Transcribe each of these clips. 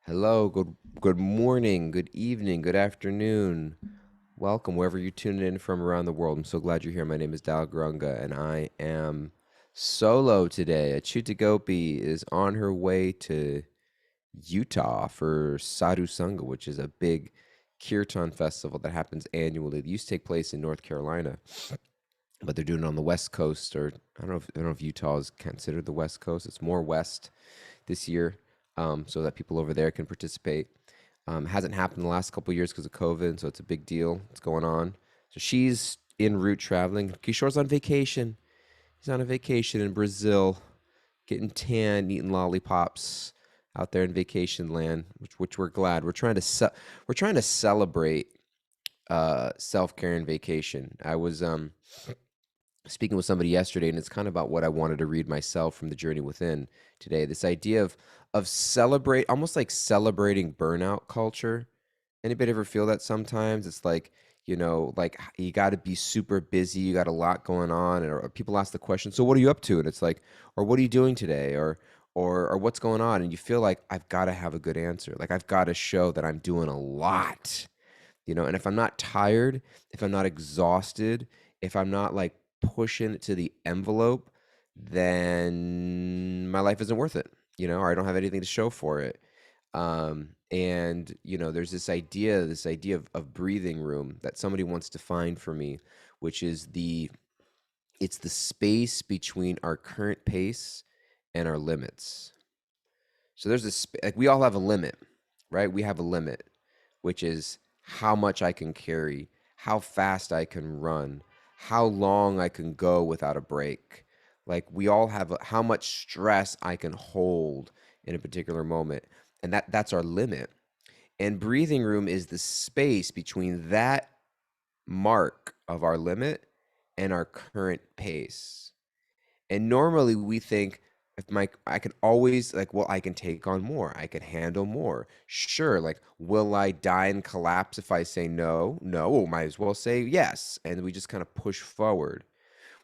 Hello, good morning, good evening, good afternoon. Welcome wherever you're tuning in from around the world. I'm so glad you're here. My name is Dal Grunga, and I am solo today. Achuta Gopi is on her way to Utah for Sadhu Sangha, which is a big kirtan festival that happens annually. It used to take place in North Carolina, but they're doing it on the West Coast, or I don't know if Utah is considered the West Coast. It's more west this year, so that people over there can participate. Hasn't happened the last couple of years because of COVID, so it's a big deal. It's going on. So she's en route traveling. Kishore's on vacation. He's on a vacation in Brazil, getting tan, eating lollipops out there in vacation land, which we're glad. We're trying to celebrate self care and vacation. I was speaking with somebody yesterday, and it's kind of about what I wanted to read myself from the Journey Within today. This idea of celebrate, almost like celebrating burnout culture. Anybody ever feel that sometimes? It's like, like you got to be super busy, you got a lot going on, or people ask the question, "So what are you up to?" And it's like, or "What are you doing today?" or "What's going on?" And you feel like I've got to have a good answer. Like I've got to show that I'm doing a lot. And if I'm not tired, if I'm not exhausted, if I'm not like pushing it to the envelope, then my life isn't worth it, or I don't have anything to show for it. And there's this idea of breathing room that somebody wants to find for me, which is it's the space between our current pace and our limits. So there's this, like we all have a limit, right? We have a limit, which is how much I can carry, how fast I can run, how long I can go without a break. Like we all have how much stress I can hold in a particular moment. And that's our limit. And breathing room is the space between that mark of our limit and our current pace. And normally we think, if my I can always, like, well, I can take on more, I can handle more. Sure, like, will I die and collapse if I say no? No, might as well say yes. And we just kind of push forward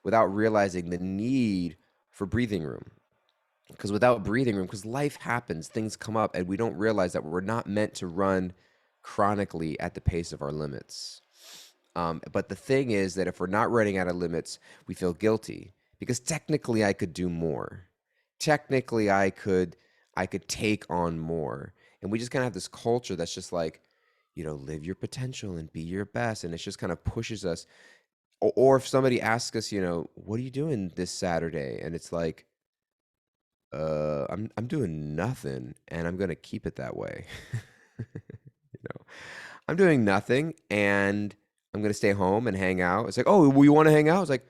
without realizing the need for breathing room. Because without breathing room, because life happens, things come up, and we don't realize that we're not meant to run chronically at the pace of our limits. But the thing is that if we're not running out of limits, we feel guilty because technically I could do more. Technically I could take on more. And we just kind of have this culture that's just like, live your potential and be your best. And it just kind of pushes us. Or if somebody asks us, what are you doing this Saturday? And it's like, I'm doing nothing, and I'm gonna keep it that way. I'm doing nothing, and I'm gonna stay home and hang out. It's like, oh, well, you want to hang out? It's like,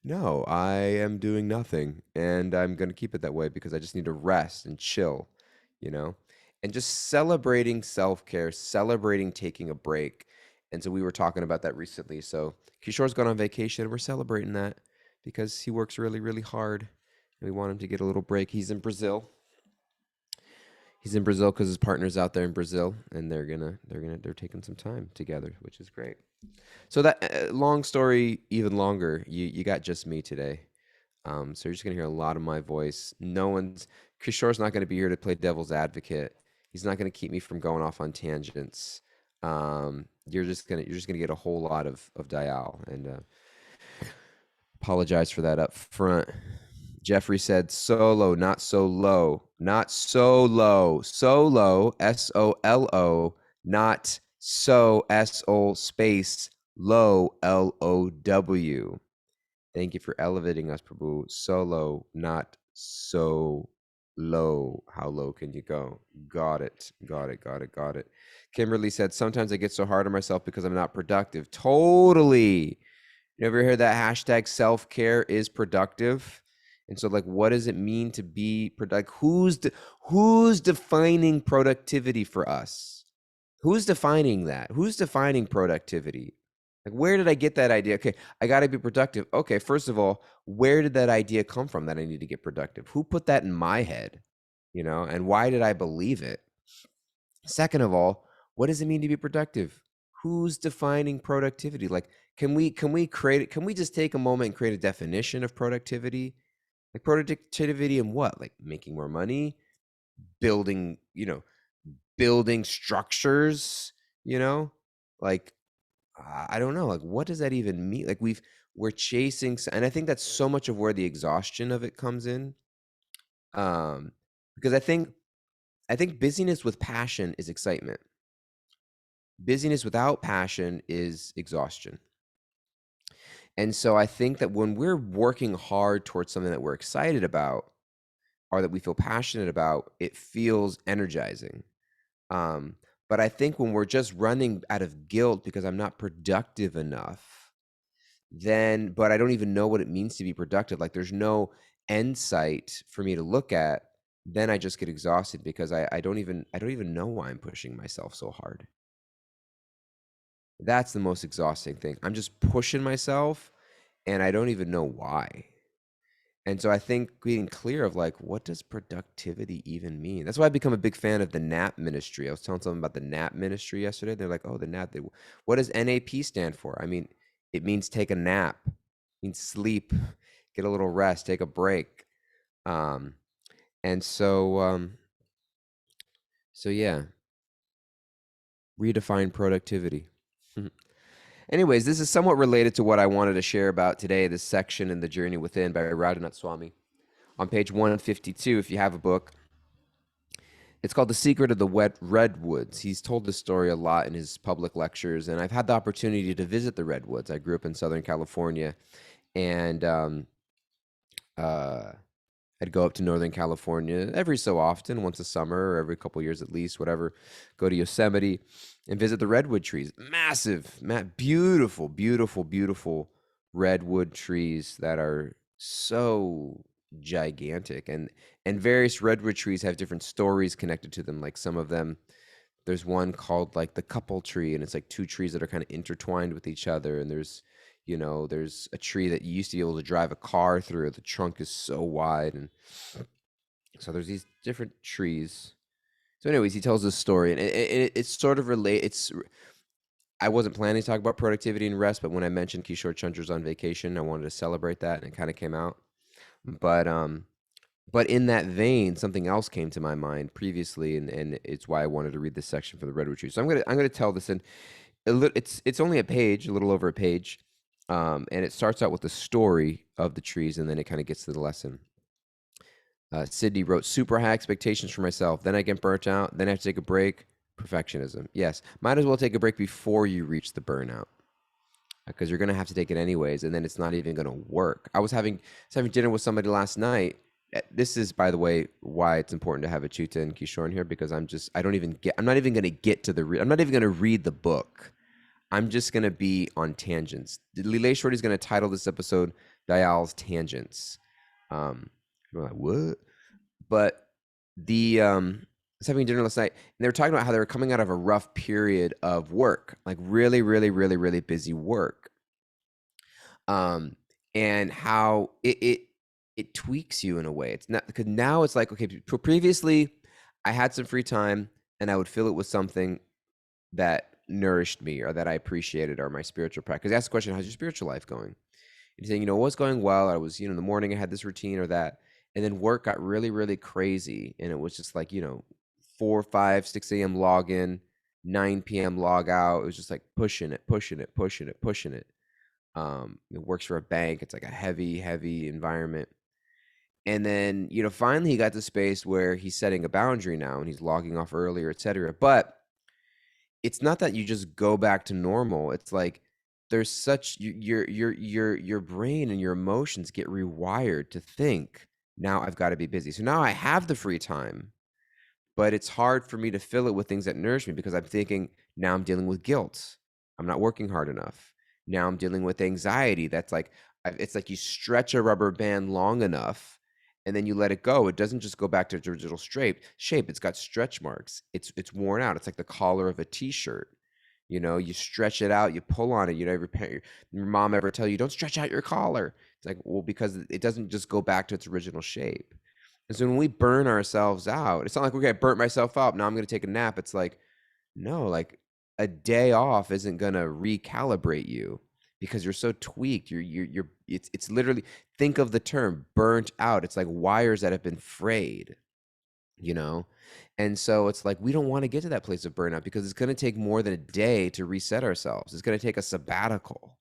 no, I am doing nothing, and I'm gonna keep it that way because I just need to rest and chill, you know, and just celebrating self-care, celebrating taking a break. And so we were talking about that recently. So Kishore's gone on vacation, and we're celebrating that because he works really, really hard, and we want him to get a little break. He's in Brazil because his partner's out there in Brazil, and they're taking some time together, which is great. So that long story, even longer. You got just me today. So you're just gonna hear a lot of my voice. Kishore's not gonna be here to play devil's advocate. He's not gonna keep me from going off on tangents. You're just gonna get a whole lot of Dial, and apologize for that up front. Jeffrey said solo, not so low. Not so low. Solo, SOLO, not so SO space low, LOW. Thank you for elevating us, Prabhu. Solo, not so low. How low can you go? Got it. Got it. Got it. Got it. Kimberly said, sometimes I get so hard on myself because I'm not productive. Totally. You ever hear that hashtag self-care is productive? And so, like, what does it mean to be productive? Who's defining productivity for us? Who's defining that? Who's defining productivity? Like, where did I get that idea? Okay, I got to be productive. Okay, first of all, where did that idea come from that I need to get productive? Who put that in my head? And why did I believe it? Second of all, what does it mean to be productive? Who's defining productivity? Like, can we just take a moment and create a definition of productivity? Like productivity in what? Like making more money, building, building structures, you know? Like, I don't know, like, what does that even mean? Like, we're chasing and I think that's so much of where the exhaustion of it comes in, um, because I think busyness with passion is excitement. Busyness without passion is exhaustion. And so I think that when we're working hard towards something that we're excited about or that we feel passionate about, it feels energizing. Um, but I think when we're just running out of guilt because I'm not productive enough, then, but I don't even know what it means to be productive. Like there's no end sight for me to look at. Then I just get exhausted because I don't even know why I'm pushing myself so hard. That's the most exhausting thing. I'm just pushing myself and I don't even know why. And so I think being clear of like, what does productivity even mean? That's why I've become a big fan of the NAP ministry. I was telling someone about the NAP ministry yesterday. They're like, oh, the NAP. What does NAP stand for? I mean, it means take a nap, it means sleep, get a little rest, take a break. Um, and so yeah, redefine productivity. Anyways, this is somewhat related to what I wanted to share about today, this section in The Journey Within by Radhanath Swami. On page 152, if you have a book, it's called The Secret of the Wet Redwoods. He's told this story a lot in his public lectures, and I've had the opportunity to visit the Redwoods. I grew up in Southern California, and uh, I'd go up to Northern California every so often, once a summer or every couple years at least, whatever. Go to Yosemite and visit the redwood trees. Massive, beautiful, beautiful, beautiful redwood trees that are so gigantic. And various redwood trees have different stories connected to them. Like some of them, there's one called like the couple tree, and it's like two trees that are kind of intertwined with each other. And there's a tree that you used to be able to drive a car through. The trunk is so wide, and so there's these different trees. So, anyways, he tells this story, and it's sort of relate. I wasn't planning to talk about productivity and rest, but when I mentioned Kishore Chandra's on vacation, I wanted to celebrate that, and it kind of came out. But but in that vein, something else came to my mind previously, and it's why I wanted to read this section for the redwood tree. So I'm gonna tell this in it's only a page, a little over a page, and it starts out with the story of the trees, and then it kind of gets to the lesson. Sydney wrote, super high expectations for myself. Then I get burnt out. Then I have to take a break. Perfectionism. Yes. Might as well take a break before you reach the burnout because you're going to have to take it anyways. And then it's not even going to work. I was having dinner with somebody last night. This is, by the way, why it's important to have a Chuta and Kishore in here because I'm not even going to get to I'm not even going to read the book. I'm just going to be on tangents. Lile Shorty is going to title this episode Dayal's Tangents. You're like, what? But I was having dinner last night, and they were talking about how they were coming out of a rough period of work, like really, really, really, really busy work. And how it tweaks you in a way. It's not because now it's like, okay, previously I had some free time and I would fill it with something that nourished me or that I appreciated or my spiritual practice. Ask the question, how's your spiritual life going? And you're saying, what's going well? I was, in the morning I had this routine or that. And then work got really, really crazy. And it was just like, 4, 5, 6 a.m. log in, 9 p.m. log out. It was just like pushing it. It works for a bank. It's like a heavy, heavy environment. And then, finally he got to space where he's setting a boundary now and he's logging off earlier, et cetera. But it's not that you just go back to normal. It's like there's such your brain and your emotions get rewired to think, now I've got to be busy. So now I have the free time, but it's hard for me to fill it with things that nourish me because I'm thinking, now I'm dealing with guilt. I'm not working hard enough. Now I'm dealing with anxiety. That's like, it's like you stretch a rubber band long enough and then you let it go. It doesn't just go back to its original shape. It's got stretch marks. It's worn out. It's like the collar of a t-shirt. You stretch it out, you pull on it. Your mom ever tell you, don't stretch out your collar? It's like, well, because it doesn't just go back to its original shape. And so when we burn ourselves out, it's not like, okay, I burnt myself up, now I'm going to take a nap. It's like, no, like a day off isn't going to recalibrate you because you're so tweaked. It's literally, think of the term burnt out. It's like wires that have been frayed. you know? And so it's like we don't want to get to that place of burnout because it's going to take more than a day to reset ourselves. It's going to take a sabbatical,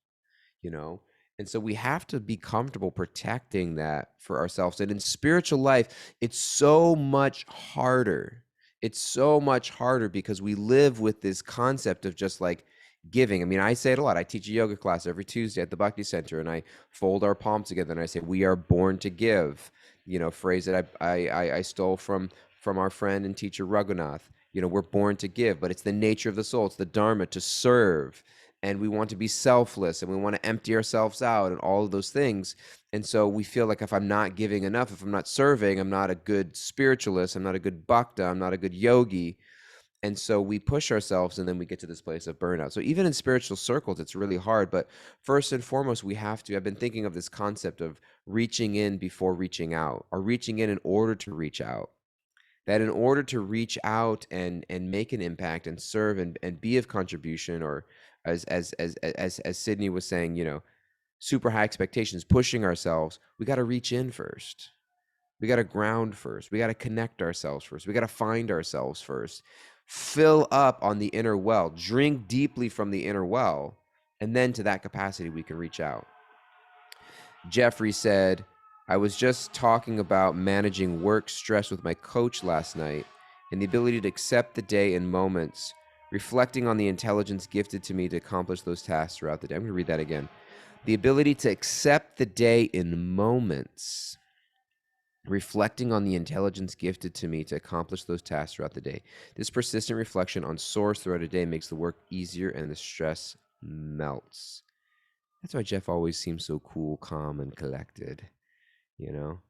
you know? And so we have to be comfortable protecting that for ourselves. And in spiritual life, it's so much harder. It's so much harder because we live with this concept of just like giving. I mean, I say it a lot. I teach a yoga class every Tuesday at the Bhakti Center, and I fold our palms together and I say, "We are born to give." You know, phrase that I stole from our friend and teacher Raghunath. You know, we're born to give, but it's the nature of the soul. It's the dharma to serve, and we want to be selfless, and we want to empty ourselves out and all of those things. And so we feel like if I'm not giving enough, if I'm not serving, I'm not a good spiritualist, I'm not a good bhakta, I'm not a good yogi. And so we push ourselves, and then we get to this place of burnout. So even in spiritual circles, it's really hard. But first and foremost, we have to, I've been thinking of this concept of reaching in before reaching out, or reaching in order to reach out. That in order to reach out and make an impact and serve and be of contribution, or as Sydney was saying, you know, super high expectations, pushing ourselves, we got to reach in first. We got to ground first. We got to connect ourselves first. We got to find ourselves first. Fill up on the inner well, drink deeply from the inner well, and then to that capacity we can reach out. Jeffrey said, I was just talking about managing work stress with my coach last night and the ability to accept the day in moments, reflecting on the intelligence gifted to me to accomplish those tasks throughout the day. I'm going to read that again. The ability to accept the day in moments, reflecting on the intelligence gifted to me to accomplish those tasks throughout the day. This persistent reflection on source throughout a day makes the work easier and the stress melts. That's why Jeff always seems so cool, calm, and collected, you know?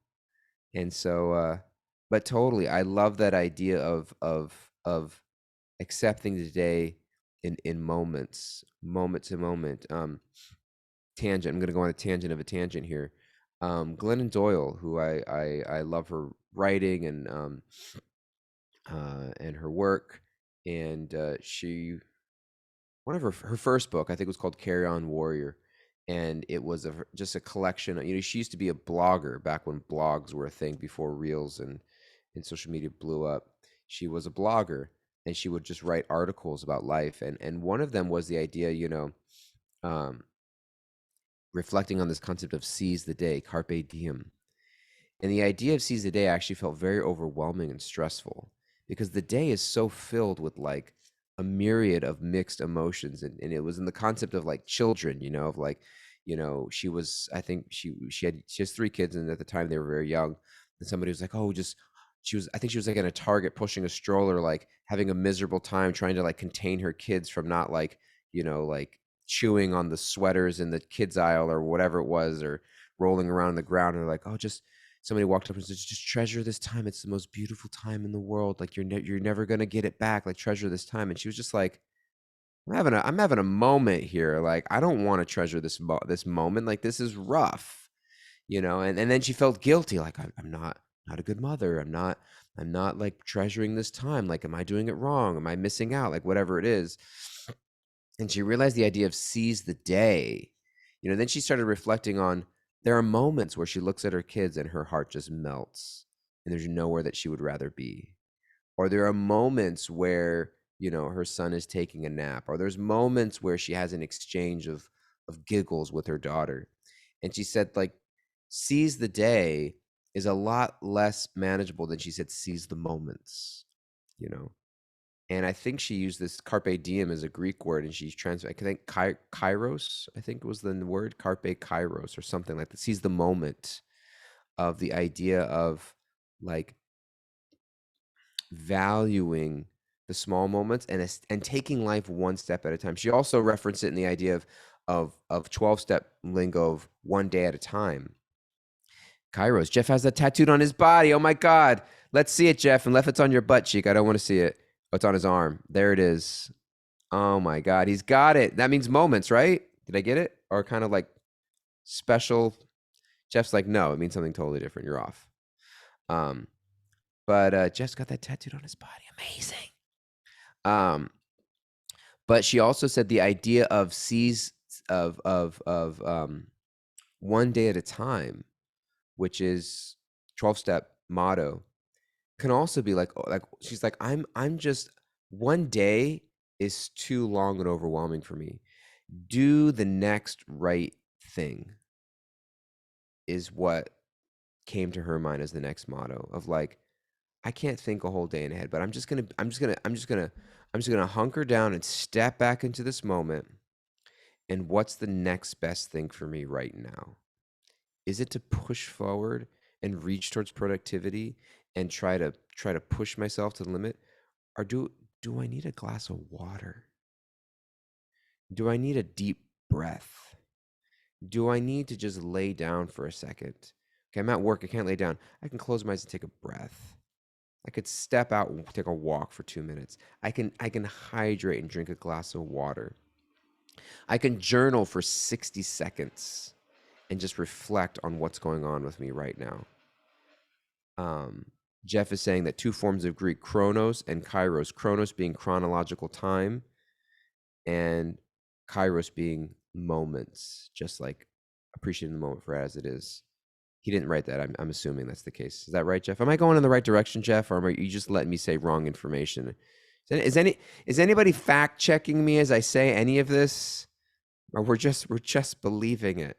And so, but totally, I love that idea of accepting the day in moments, moment to moment. Tangent. I'm going to go on a tangent of a tangent here. Glennon Doyle, who I love her writing and her work, and she, one of her first book, I think, was called Carry On Warrior, and it was just a collection. You know, she used to be a blogger back when blogs were a thing, before reels and social media blew up. She was a blogger, and she would just write articles about life, and one of them was the idea, you know, um, reflecting on this concept of seize the day, carpe diem. And the idea of seize the day actually felt very overwhelming and stressful because the day is so filled with like a myriad of mixed emotions. And it was in the concept of like children, you know, of like, you know, she was, I think she has 3 kids, and at the time they were very young. And somebody was like, oh, just, she was, I think she was like in a Target pushing a stroller, like having a miserable time trying to like contain her kids from not like, you know, like chewing on the sweaters in the kids aisle or whatever it was, or rolling around on the ground. And they're like, oh, just, somebody walked up and said, just treasure this time. It's the most beautiful time in the world. Like you're never going to get it back. Like treasure this time. And she was just like, I'm having a moment here. Like, I don't want to treasure this moment. Like, this is rough, you know? And then she felt guilty. Like, I'm not a good mother. I'm not like treasuring this time. Like, am I doing it wrong? Am I missing out? Like, whatever it is. And she realized the idea of seize the day, you know. Then she started reflecting on, there are moments where she looks at her kids and her heart just melts, and there's nowhere that she would rather be. Or there are moments where, you know, her son is taking a nap, or there's moments where she has an exchange of giggles with her daughter. And she said, like, seize the day is a lot less manageable than she said seize the moments, you know. And I think she used this carpe diem as a Greek word, and she's I think kairos, I think was the word, carpe kairos or something like that. Seize the moment, of the idea of like valuing the small moments and taking life one step at a time. She also referenced it in the idea of 12-step lingo of one day at a time. Kairos. Jeff has that tattooed on his body. Oh my God. Let's see it, Jeff. Unless it's on your butt cheek, I don't want to see it. Oh, it's on his arm. There it is. Oh my God. He's got it. That means moments, right? Did I get it? Or kind of like special. Jeff's like, no, it means something totally different. You're off. But Jeff's got that tattooed on his body. Amazing. But she also said the idea of one day at a time, which is 12-step motto. can also be like, she's like, I'm just, one day is too long and overwhelming for me. Do the next right thing is what came to her mind as the next motto of like, I can't think a whole day in ahead, but I'm just gonna hunker down and step back into this moment. And what's the next best thing for me right now? Is it to push forward and reach towards productivity and try to push myself to the limit? Or do I need a glass of water? Do I need a deep breath? Do I need to just lay down for a second? Okay, I'm at work, I can't lay down. I can close my eyes and take a breath. I could step out and take a walk for 2 minutes. I can hydrate and drink a glass of water. I can journal for 60 seconds and just reflect on what's going on with me right now. Jeff is saying that two forms of Greek, chronos and kairos. Chronos being chronological time, and kairos being moments, just like appreciating the moment for as it is. He didn't write that. I'm assuming that's the case. Is that right, Jeff? Am I going in the right direction, Jeff, or are you just letting me say wrong information? Is anybody fact checking me as I say any of this, or we're just believing it?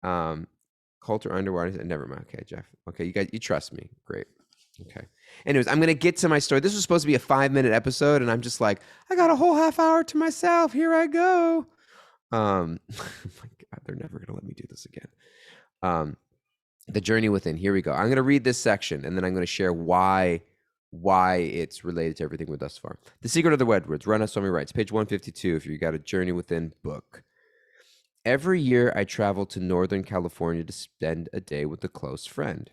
Coulter underwater. Never mind. Okay, Jeff. Okay, you trust me. Great. Okay. Anyways, I'm gonna get to my story. This was supposed to be a 5-minute episode, and I'm just like, I got a whole half hour to myself. Here I go. My God, they're never gonna let me do this again. The journey within. Here we go. I'm gonna read this section, and then I'm gonna share why it's related to everything we've thus far. The Secret of the Wet Redwoods. Run Swami writes, page 152. If you got a journey within book. Every year, I travel to Northern California to spend a day with a close friend.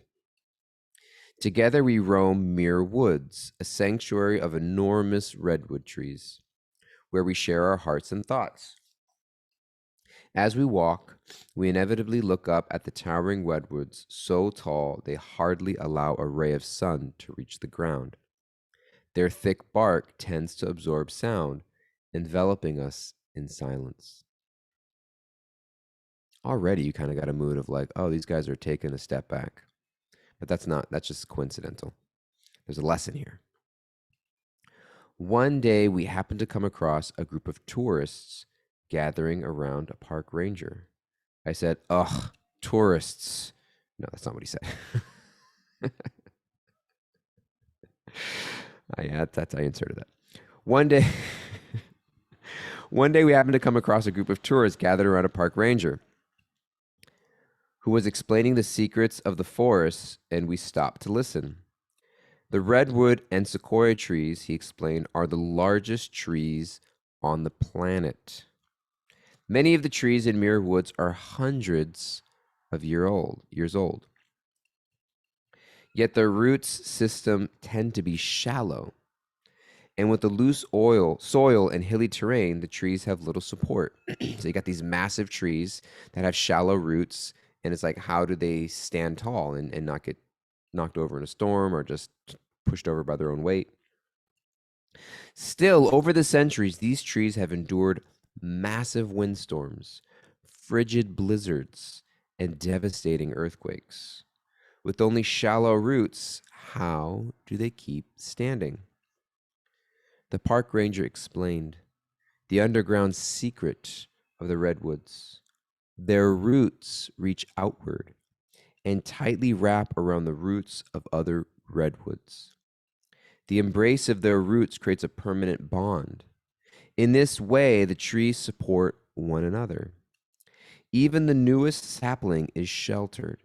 Together, we roam Muir Woods, a sanctuary of enormous redwood trees, where we share our hearts and thoughts. As we walk, we inevitably look up at the towering redwoods, so tall they hardly allow a ray of sun to reach the ground. Their thick bark tends to absorb sound, enveloping us in silence. Already, you kind of got a mood of like, oh, these guys are taking a step back. But that's just coincidental. There's a lesson here. One day, we happened to come across a group of tourists gathering around a park ranger. I said, ugh, tourists. No, that's not what he said. I inserted that. One day, we happened to come across a group of tourists gathered around a park ranger who was explaining the secrets of the forest, and we stopped to listen. The redwood and sequoia trees, he explained, are the largest trees on the planet. Many of the trees in Muir Woods are hundreds of years old. Yet their roots system tend to be shallow. And with the loose soil and hilly terrain, the trees have little support. So you got these massive trees that have shallow roots, and it's like, how do they stand tall and not get knocked over in a storm or just pushed over by their own weight? Still, over the centuries, these trees have endured massive windstorms, frigid blizzards, and devastating earthquakes. With only shallow roots, how do they keep standing? The park ranger explained the underground secret of the redwoods. Their roots reach outward and tightly wrap around the roots of other redwoods. The embrace of their roots creates a permanent bond. In this way, the trees support one another. Even the newest sapling is sheltered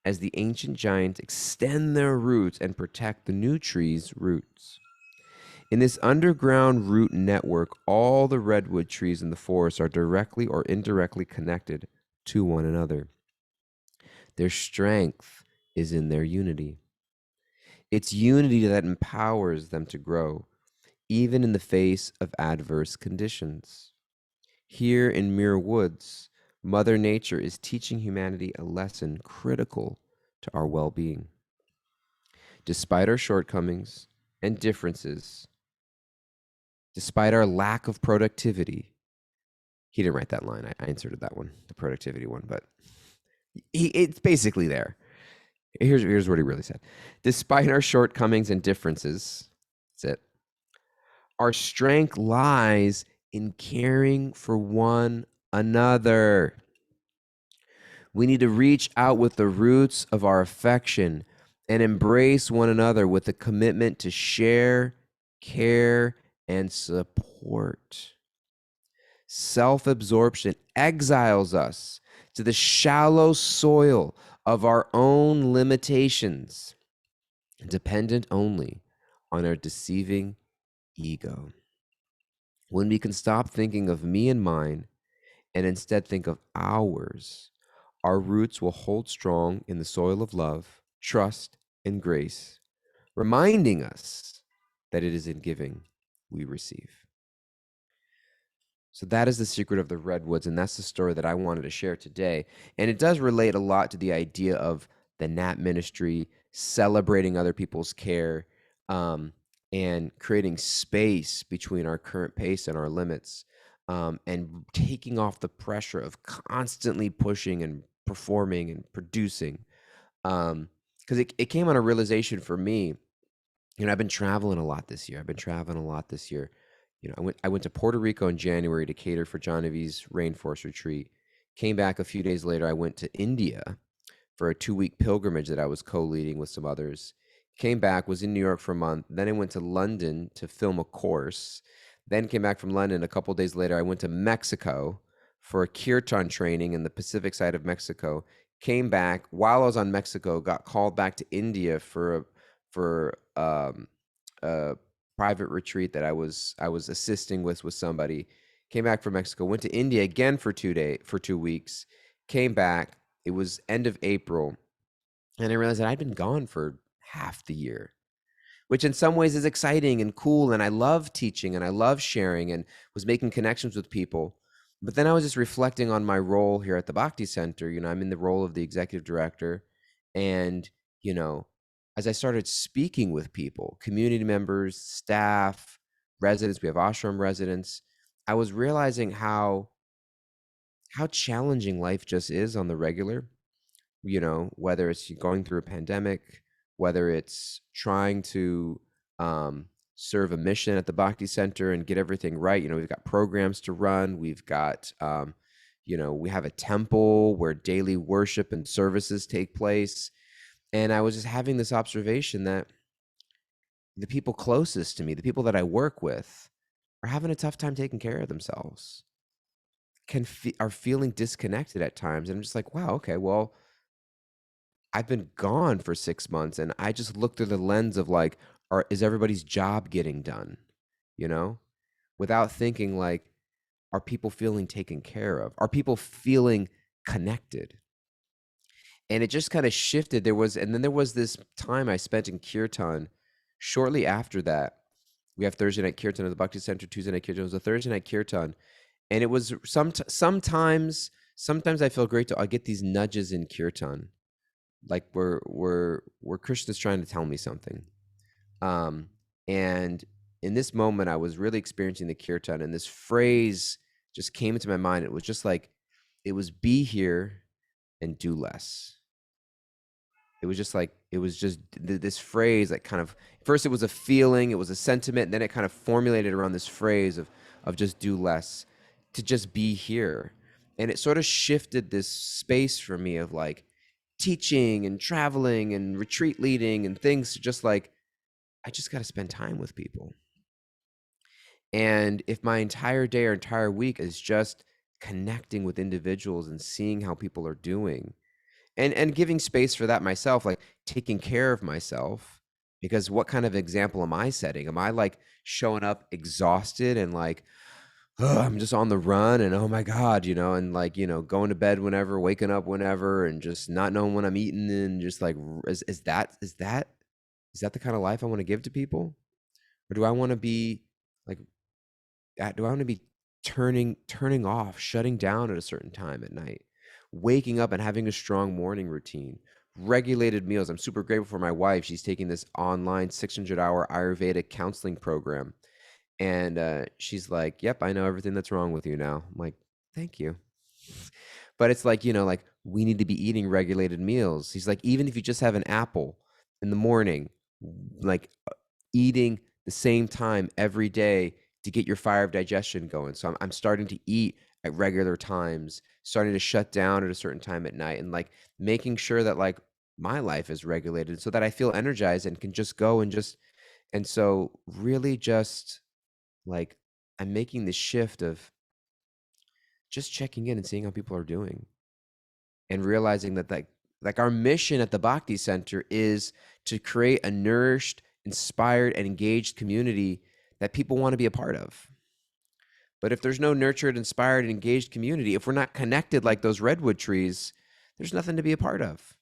as the ancient giants extend their roots and protect the new tree's roots. In this underground root network, all the redwood trees in the forest are directly or indirectly connected to one another. Their strength is in their unity. It's unity that empowers them to grow, even in the face of adverse conditions. Here in Muir Woods, Mother Nature is teaching humanity a lesson critical to our well-being. Despite our shortcomings and differences, despite our lack of productivity, he didn't write that line. I inserted that one, the productivity one, but it's basically there. Here's what he really said. Despite our shortcomings and differences, that's it. Our strength lies in caring for one another. We need to reach out with the roots of our affection and embrace one another with a commitment to share, care, and support. Self absorption exiles us to the shallow soil of our own limitations, dependent only on our deceiving ego. When we can stop thinking of me and mine and instead think of ours, our roots will hold strong in the soil of love, trust, and grace, reminding us that it is in giving we receive. So that is the secret of the redwoods, and that's the story that I wanted to share today. And it does relate a lot to the idea of the Nat ministry, celebrating other people's care, and creating space between our current pace and our limits, and taking off the pressure of constantly pushing and performing and producing. Because it came on a realization for me. I've been traveling a lot this year. I went to Puerto Rico in January to cater for John Eve's rainforest retreat. Came back a few days later. I went to India for a 2-week pilgrimage that I was co-leading with some others. Came back, was in New York for a month. Then I went to London to film a course. Then came back from London. A couple days later, I went to Mexico for a kirtan training in the Pacific side of Mexico. Came back while I was on Mexico, got called back to India for a private retreat that I was assisting with somebody. Came back from Mexico, went to India again for 2 weeks. Came back. It was end of April, and I realized that I'd been gone for half the year, which in some ways is exciting and cool. And I love teaching and I love sharing and was making connections with people. But then I was just reflecting on my role here at the Bhakti Center. I'm in the role of the executive director. And, you know, as I started speaking with people, community members, staff, residents, we have ashram residents, I was realizing how challenging life just is on the regular, whether it's going through a pandemic, whether it's trying to um, serve a mission at the Bhakti Center and get everything right. We've got programs to run. We've got, we have a temple where daily worship and services take place. And I was just having this observation that the people closest to me, the people that I work with, are having a tough time taking care of themselves, are feeling disconnected at times. And I'm just like, wow, okay, well, I've been gone for 6 months, and I just look through the lens of like, is everybody's job getting done? You know, without thinking like, are people feeling taken care of? Are people feeling connected? And it just kind of shifted. And then there was this time I spent in Kirtan. Shortly after that, we have Thursday night Kirtan at the Bhakti Center. Tuesday night Kirtan. It was a Thursday night Kirtan, and it was sometimes I feel great I get these nudges in Kirtan, like where Krishna's trying to tell me something. And in this moment, I was really experiencing the kirtan, and this phrase just came into my mind. It was just like, it was be here and do less. It was just this phrase that kind of, first it was a feeling, it was a sentiment, and then it kind of formulated around this phrase of just do less, to just be here. And it sort of shifted this space for me of like teaching and traveling and retreat leading and things, to just like, I just got to spend time with people. And if my entire day or entire week is just connecting with individuals and seeing how people are doing, and giving space for that myself, like taking care of myself, because what kind of example am I setting? Am I like showing up exhausted and like, oh, I'm just on the run, and oh my God, and like, going to bed whenever, waking up whenever, and just not knowing when I'm eating, and just like, is that the kind of life I want to give to people? Or do I want to be like, do I want to be turning off, shutting down at a certain time at night, waking up and having a strong morning routine, regulated meals? I'm super grateful for my wife. She's taking this online 600-hour Ayurvedic counseling program. And she's like, yep, I know everything that's wrong with you now. I'm like, thank you. But it's like, like we need to be eating regulated meals. He's like, even if you just have an apple in the morning, like eating the same time every day to get your fire of digestion going. So I'm starting to eat at regular times, starting to shut down at a certain time at night, and like making sure that like my life is regulated so that I feel energized and can just go and just, and so really just like I'm making the shift of just checking in and seeing how people are doing and realizing that like our mission at the Bhakti Center is to create a nourished, inspired, and engaged community that people want to be a part of. But if there's no nurtured, inspired, and engaged community, if we're not connected like those redwood trees, there's nothing to be a part of.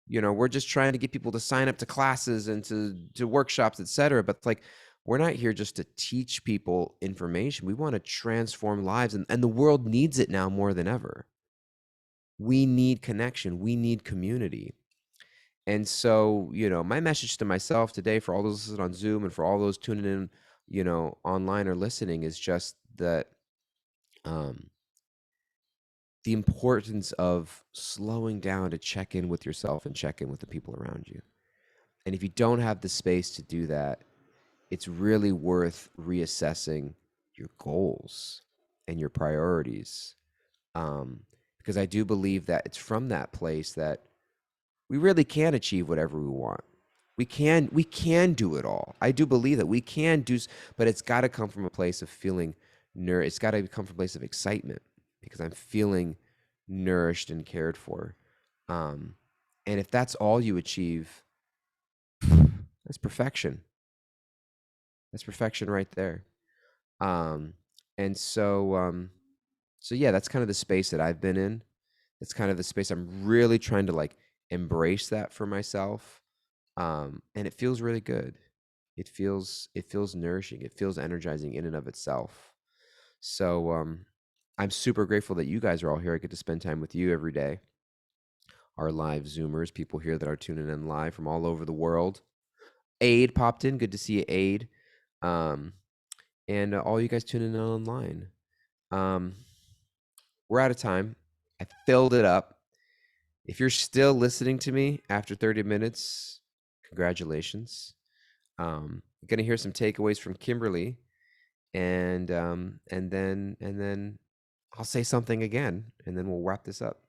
We're just trying to get people to sign up to classes and to workshops, etc. But like, we're not here just to teach people information. We want to transform lives, and the world needs it now more than ever. We need connection. We need community. And so, my message to myself today, for all those listening on Zoom and for all those tuning in, online or listening, is just that the importance of slowing down to check in with yourself and check in with the people around you. And if you don't have the space to do that, it's really worth reassessing your goals and your priorities. Because I do believe that it's from that place that we really can achieve whatever we want. We can do it all. I do believe that we can do, but it's got to come from a place of feeling it's got to come from a place of excitement because I'm feeling nourished and cared for. Um, and if that's all you achieve, that's perfection. That's perfection right there. Um, and so yeah, that's kind of the space that I've been in. That's kind of the space I'm really trying to like embrace that for myself. And it feels really good. It feels nourishing. It feels energizing in and of itself. So I'm super grateful that you guys are all here. I get to spend time with you every day. Our live Zoomers, people here that are tuning in live from all over the world. Aid popped in. Good to see you, Aid. Um, and all you guys tuning in online. We're out of time. I filled it up. If you're still listening to me after 30 minutes, congratulations. You're gonna hear some takeaways from Kimberly, and then I'll say something again, and then we'll wrap this up.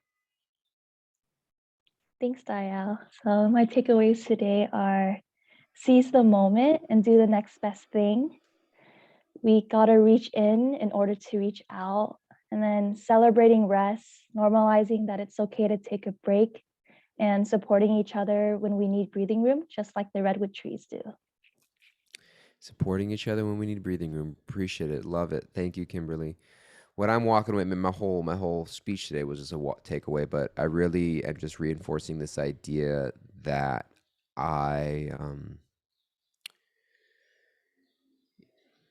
Thanks, Dial. So my takeaways today are seize the moment and do the next best thing. We gotta reach in order to reach out. And then celebrating rest, normalizing that it's okay to take a break, and supporting each other when we need breathing room, just like the redwood trees do. Supporting each other when we need breathing room. Appreciate it. Love it. Thank you, Kimberly. What I'm walking away, my whole speech today was just a takeaway, but I really am just reinforcing this idea that I,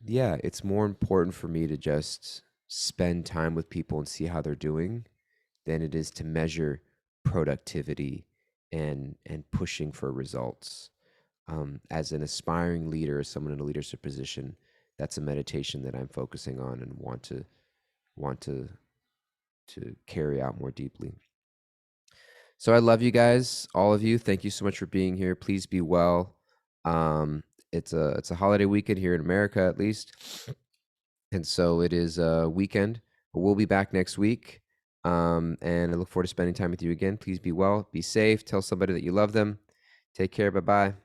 yeah, it's more important for me to just spend time with people and see how they're doing than it is to measure productivity and pushing for results. As an aspiring leader, as someone in a leadership position, that's a meditation that I'm focusing on and want to carry out more deeply. So I love you guys, all of you. Thank you so much for being here. Please be well. It's a holiday weekend here in America, at least, and so it is a weekend. But we'll be back next week, and I look forward to spending time with you again. Please be well, be safe. Tell somebody that you love them. Take care. Bye bye.